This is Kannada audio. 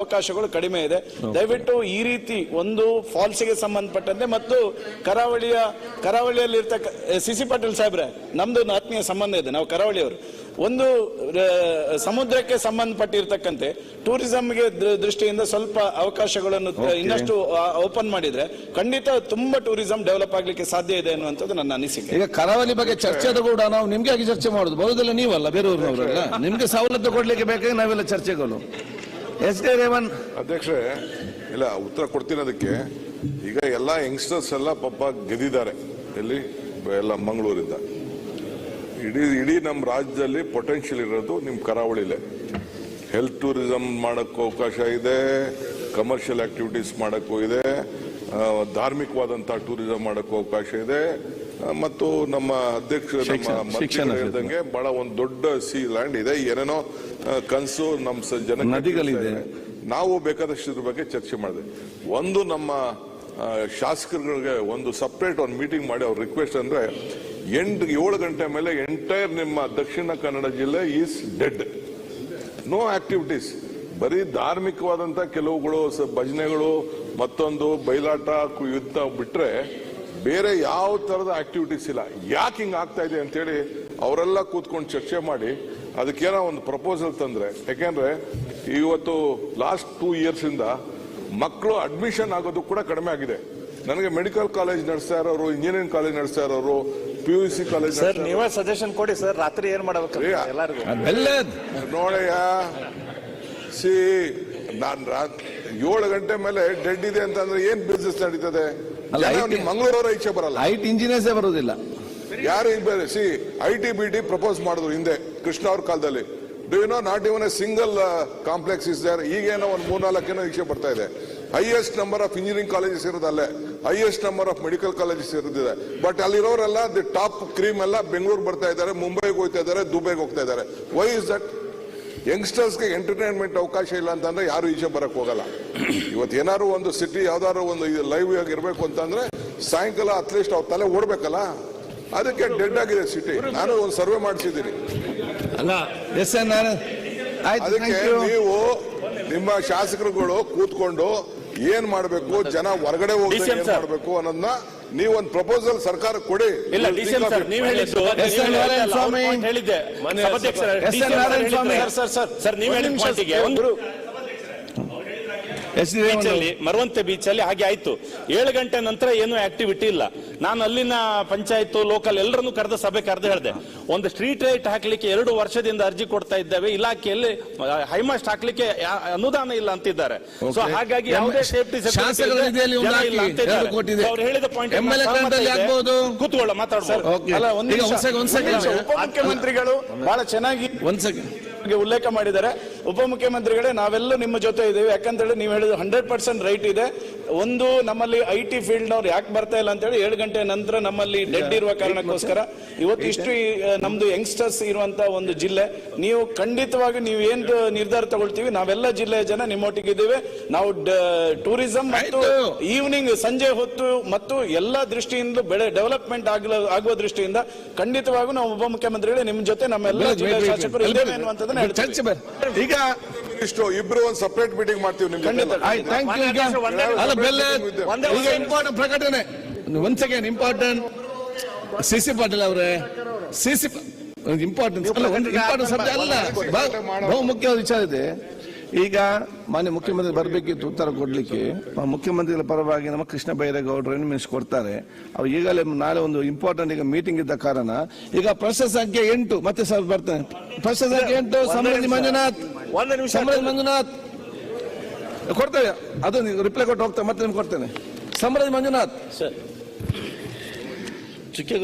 ಅವಕಾಶಗಳು ಕಡಿಮೆ ಇದೆ. ದಯವಿಟ್ಟು ಈ ರೀತಿ ಒಂದು ಫಾಲ್ಸ್ಗೆ ಸಂಬಂಧಪಟ್ಟಂತೆ ಮತ್ತು ಕರಾವಳಿಯಲ್ಲಿ ಇರ್ತಕ್ಕ ಸಿ ಪಾಟೀಲ್ ಸಾಹೇಬ್ರೆ, ನಮ್ದು ಆತ್ಮೀಯ ಸಂಬಂಧ ಇದೆ, ನಾವು ಕರಾವಳಿಯವರು. ಒಂದು ಸಮುದ್ರಕ್ಕೆ ಸಂಬಂಧಪಟ್ಟಿರ್ತಕ್ಕಂತೆ ಟೂರಿಸಂಗೆ ದೃಷ್ಟಿಯಿಂದ ಸ್ವಲ್ಪ ಅವಕಾಶಗಳನ್ನು ಇನ್ನಷ್ಟು ಓಪನ್ ಮಾಡಿದ್ರೆ ಖಂಡಿತ ತುಂಬಾ ಟೂರಿಸಂ ಡೆವಲಪ್ ಆಗ್ಲಿಕ್ಕೆ ಸಾಧ್ಯ ಇದೆ ಅನ್ನುವಂಥದ್ದು ನನ್ನ ಅನಿಸಿಕೆ. ಈಗ ಕರಾವಳಿ ಬಗ್ಗೆ ಚರ್ಚೆ ಕೂಡ ನಾವು ನಿಮ್ಗೆ ಆಗಿ ಚರ್ಚೆ ಮಾಡುದು, ಬರುವುದಿಲ್ಲ ನೀವಲ್ಲ, ಬೇರೆಯವ್ರನ್ನವರಲ್ಲ. ನಿಮ್ಗೆ ಸವಲತ್ತು ಕೊಡ್ಲಿಕ್ಕೆ ಬೇಕಾಗಿ ನಾವೆಲ್ಲ ಚರ್ಚೆಗಳು. ರೇವನ್ ಅಧ್ಯಕ್ಷರೇ, ಇಲ್ಲ ಉತ್ತರ ಕೊಡ್ತೀನಿ ಅದಕ್ಕೆ. ಈಗ ಎಲ್ಲ ಯಂಗ್ಸ್ಟರ್ಸ್ ಎಲ್ಲ ಪಾಪ ಗೆದ್ದಿದ್ದಾರೆ, ಎಲ್ಲಿ ಎಲ್ಲ ಮಂಗಳೂರಿಂದ. ಇಡೀ ನಮ್ಮ ರಾಜ್ಯದಲ್ಲಿ ಪೊಟೆನ್ಷಿಯಲ್ ಇರೋದು ನಿಮ್ಮ ಕರಾವಳಿಲೇ. ಹೆಲ್ತ್ ಟೂರಿಸಂ ಮಾಡೋಕ್ಕೂ ಅವಕಾಶ ಇದೆ, ಕಮರ್ಷಿಯಲ್ ಆಕ್ಟಿವಿಟೀಸ್ ಮಾಡೋಕ್ಕೂ ಇದೆ, ಧಾರ್ಮಿಕವಾದಂಥ ಟೂರಿಸಂ ಮಾಡೋಕ್ಕೂ ಅವಕಾಶ ಇದೆ. ಮತ್ತು ನಮ್ಮ ಅಧ್ಯಕ್ಷರು ಹೇಳ್ದಂಗೆ ಬಹಳ ಒಂದು ದೊಡ್ಡ ಸಿ ಲ್ಯಾಂಡ್ ಇದೆ. ಏನೇನೋ ಕನಸು ನಮ್ಮ ಜನ ನದಿಗಳಿದೆ. ನಾವು ಬೇಕಾದಷ್ಟು ಇದ್ರ ಬಗ್ಗೆ ಚರ್ಚೆ ಮಾಡಿದೆ. ಒಂದು ನಮ್ಮ ಶಾಸಕರುಗಳಿಗೆ ಒಂದು ಸಪ್ರೇಟ್ ಒಂದು ಮೀಟಿಂಗ್ ಮಾಡಿ ಅವ್ರ ರಿಕ್ವೆಸ್ಟ್ ಅಂದ್ರೆ 7 ಗಂಟೆ ಮೇಲೆ ಎಂಟೈರ್ ನಿಮ್ಮ ದಕ್ಷಿಣ ಕನ್ನಡ ಜಿಲ್ಲೆ ಈಸ್ ಡೆಡ್, ನೋ ಆಕ್ಟಿವಿಟೀಸ್. ಬರೀ ಧಾರ್ಮಿಕವಾದಂತ ಕೆಲವುಗಳು ಭಜನೆಗಳು, ಮತ್ತೊಂದು ಬಯಲಾಟ, ಯುದ್ಧ ಬಿಟ್ರೆ ಬೇರೆ ಯಾವ ತರದ ಆಕ್ಟಿವಿಟೀಸ್ ಇಲ್ಲ. ಯಾಕೆ ಹಿಂಗ್ ಆಗ್ತಾ ಇದೆ ಅಂತೇಳಿ ಅವರೆಲ್ಲ ಕೂತ್ಕೊಂಡು ಚರ್ಚೆ ಮಾಡಿ ಅದಕ್ಕೇನೋ ಒಂದು ಪ್ರಪೋಸಲ್ ತಂದ್ರೆ. ಯಾಕೆಂದ್ರೆ ಇವತ್ತು ಲಾಸ್ಟ್ 2 years ಇಂದ ಮಕ್ಕಳು ಅಡ್ಮಿಷನ್ ಆಗೋದು ಕೂಡ ಕಡಿಮೆ ಆಗಿದೆ. ನನಗೆ ಮೆಡಿಕಲ್ ಕಾಲೇಜ್ ನಡೆಸ್ತಾ ಇರೋರು, ಇಂಜಿನಿಯರಿಂಗ್ ಕಾಲೇಜ್ ನಡೆಸ್ತಾ ಇರೋರು, PUC ಕಾಲೇಜ್ ಸರ್, ನೀವೇ ಸಜೆಷನ್ ಕೊಡಿ ಸರ್. ರಾತ್ರಿ ಏನ್ ಮಾಡಬೇಕು ಎಲ್ಲರಿಗೂ ನೋಡಯ್ಯ. ನಾನ್ 7 ಗಂಟೆ ಮೇಲೆ ಡೆಡ್ ಇದೆ ಅಂತಂದ್ರೆ ಏನ್ ಬಿಸ್ನೆಸ್ ನಡೀತದೆ? ಮಂಗಳೂರವರ ಇಚ್ಛೆ ಬರಲ್ಲ, ಐಟಿ ಇಂಜಿನಿಯರ್ಸೇ ಬರುವುದಿಲ್ಲ. ಯಾರು IT BT ಪ್ರಪೋಸ್ ಮಾಡಿದ್ರು ಹಿಂದೆ ಕೃಷ್ಣ ಅವ್ರ ಕಾಲದಲ್ಲಿ. Do you know not even a single complex is there. ಈಗೇನೋ ಒಂದು 3-4 ಇಚ್ಛೆ ಬರ್ತಾ ಇದೆ. Highest number of engineering colleges ಇರೋದಲ್ಲೇ, highest number of medical colleges ಇರೋದಿದೆ. ಬಟ್ ಅಲ್ಲಿರೋರೆಲ್ಲ ದಿ ಟಾಪ್ ಕ್ರೀಮ್ ಎಲ್ಲ ಬೆಂಗಳೂರು ಬರ್ತಾ ಇದ್ದಾರೆ, ಮುಂಬೈಗೆ ಹೋಗ್ತಾ ಇದ್ದಾರೆ, ದುಬೈಗೆ ಹೋಗ್ತಾ ಇದ್ದಾರೆ. Why is that? ಯಂಗ್ಸ್ಟರ್ಸ್ಗೆ ಎಂಟರ್ಟೈನ್ಮೆಂಟ್ ಅವಕಾಶ ಇಲ್ಲ ಅಂತಂದ್ರೆ ಯಾರು ಈಚೆ ಬರಕ್ ಹೋಗಲ್ಲ. ಇವತ್ತು ಏನಾದ್ರು ಒಂದು ಸಿಟಿ ಯಾವ್ದಾದ್ರು ಒಂದು ಲೈವ್ ಆಗಿ ಇರಬೇಕು ಅಂತಂದ್ರೆ ಸಾಯಂಕಾಲ ಅಟ್ಲೀಸ್ಟ್ ಅವ್ರ ತಲೆ ಓಡ್ಬೇಕಲ್ಲ. ಅದಕ್ಕೆ ಡೆಡ್ ಆಗಿದೆ ಸಿಟಿ. ನಾನು ಒಂದು ಸರ್ವೆ ಮಾಡಿಸಿದ್ದೀನಿ. ಅದಕ್ಕೆ ನೀವು ನಿಮ್ಮ ಶಾಸಕರುಗಳು ಕೂತ್ಕೊಂಡು ಏನ್ ಮಾಡಬೇಕು, ಜನ ಹೊರಗಡೆ ಹೋಗಿ ಏನ್ ಮಾಡಬೇಕು ಅನ್ನೋದನ್ನ ನೀವೊಂದು ಪ್ರಪೋಸಲ್ ಸರ್ಕಾರ ಕೊಡಿ. ಇಲ್ಲ ಡಿಸಿಎಂ ಸರ್, ನೀವು ಹೇಳಿದ್ದು ಹೇಳಿದ್ದೆ ಸರ್, ನೀವು ಹೇಳಿದ ಪಾಯಿಂಟಿಗೆ ಮರವಂತೆ ಬೀಚ್ ಅಲ್ಲಿ ಹಾಗೆ ಆಯ್ತು. 7 ಗಂಟೆ ನಂತರ ಏನು ಆಕ್ಟಿವಿಟಿ ಇಲ್ಲ. ನಾನು ಅಲ್ಲಿನ ಪಂಚಾಯತ್ ಲೋಕಲ್ ಎಲ್ಲರನ್ನು ಕರೆದ ಸಭೆ ಕರೆದು ಹೇಳಿದೆ, ಒಂದು ಸ್ಟ್ರೀಟ್ ಲೈಟ್ ಹಾಕ್ಲಿಕ್ಕೆ 2 ವರ್ಷದಿಂದ ಅರ್ಜಿ ಕೊಡ್ತಾ ಇದ್ದೇವೆ, ಇಲಾಖೆಯಲ್ಲಿ ಹೈಮಾಸ್ಟ್ ಹಾಕ್ಲಿಕ್ಕೆ ಅನುದಾನ ಇಲ್ಲ ಅಂತಿದ್ದಾರೆ. ಸೊ ಹಾಗಾಗಿ ಯಾವುದೇ ಸೇಫ್ಟಿ ಅವ್ರು ಹೇಳಿದ ಪಾಯಿಂಟ್ ಕೂತ್ಕೊಳ್ಳ ಮಾತಾಡ್ಬೋದು. ಉಪಮುಖ್ಯಮಂತ್ರಿಗಳು ಬಹಳ ಚೆನ್ನಾಗಿ ಉಲ್ಲೇಖ ಮಾಡಿದ್ದಾರೆ. ಉಪಮುಖ್ಯಮಂತ್ರಿಗಳೇ, ನಾವೆಲ್ಲ ನಿಮ್ಮ ಜೊತೆ ಇದ್ದೇವೆ. ಯಾಕಂತೇಳಿ ನೀವು ಹೇಳಿದ 100% ರೈಟ್ ಇದೆ. ಒಂದು ನಮ್ಮಲ್ಲಿ IT ಫೀಲ್ಡ್ ನವ್ರು ಯಾಕೆ ಬರ್ತಾ ಇಲ್ಲ ಅಂತೇಳಿ 7 ಗಂಟೆ ನಂತರ ನಮ್ಮಲ್ಲಿ ಡೆಡ್ ಇರುವ ಕಾರಣಕ್ಕೋಸ್ಕರ ಇವತ್ತು ಇಷ್ಟು ನಮ್ದು ಯಂಗ್ಸ್ಟರ್ಸ್ ಇರುವಂತ ಒಂದು ಜಿಲ್ಲೆ. ನೀವು ಖಂಡಿತವಾಗಿ ನೀವು ಏನ್ ನಿರ್ಧಾರ ತಗೊಳ್ತೀವಿ, ನಾವೆಲ್ಲ ಜಿಲ್ಲೆಯ ಜನ ನಿಮ್ಮೊಟ್ಟಿಗಿದ್ದೇವೆ. ನಾವು ಟೂರಿಸಂ ಮತ್ತು ಈವ್ನಿಂಗ್ ಸಂಜೆ ಹೊತ್ತು ಮತ್ತು ಎಲ್ಲಾ ದೃಷ್ಟಿಯಿಂದ ಡೆವಲಪ್ಮೆಂಟ್ ಆಗುವ ದೃಷ್ಟಿಯಿಂದ ಖಂಡಿತವಾಗೂ ನಾವು ಉಪಮುಖ್ಯಮಂತ್ರಿಗಳೇ ನಿಮ್ಮ ಜೊತೆ ನಮ್ಮೆಲ್ಲ ಜಿಲ್ಲೆಯ ಶಾಸಕರು ಇದ್ದೇವೆ ಅನ್ನುವಂಥದ್ದನ್ನ ಈಗ ಇಷ್ಟು ಇಬ್ರು ಒಂದು ಸಪರೇಟ್ ಮೀಟಿಂಗ್ ಮಾಡ್ತೀವಿ. ಇಂಪಾರ್ಟೆಂಟ್ ಪ್ರಕಟಣೆ one second. Important CC Patil ಅವರೇ, ಇಂಪಾರ್ಟೆಂಟ್ ಸಬ್ಜೆಕ್ಟ್ ಅಲ್ಲ, ಬಹು ಮುಖ್ಯವಾದ ವಿಚಾರ ಇದೆ. ಈಗ ಮಾನ್ಯ ಮುಖ್ಯಮಂತ್ರಿ ಬರಬೇಕಿತ್ತು ಉತ್ತರ ಕೊಡ್ಲಿಕ್ಕೆ. ಮುಖ್ಯಮಂತ್ರಿಗಳ ಪರವಾಗಿ ನಮ್ಮ ಕೃಷ್ಣ ಬೈರೇಗೌಡರು ಮಿನಿಸ್ಟರ್ ಕೊಡ್ತಾರೆ. ಅವ್ರು ಈಗಲೇ ನಾಳೆ ಒಂದು ಇಂಪಾರ್ಟೆಂಟ್ ಈಗ ಮೀಟಿಂಗ್ ಇದ್ದ ಕಾರಣ ಈಗ ಪ್ರಶ್ನೆ ಸಂಖ್ಯೆ 8 ಮತ್ತೆ ಸರ್ ಬರ್ತೇನೆ. ಪ್ರಶ್ನೆ ಸಂಖ್ಯೆ 8 ಸಮೃದ್ಧಿ ಮಂಜುನಾಥ್ ಕೊಡ್ತೇವೆ. ಅದು ರಿಪ್ಲೈ ಕೊಟ್ಟು ಹೋಗ್ತೇವೆ, ಮತ್ತೆ ನಿಮ್ಗೆ ಕೊಡ್ತೇನೆ. ಸಮೃದ್ಧಿ ಮಂಜುನಾಥ್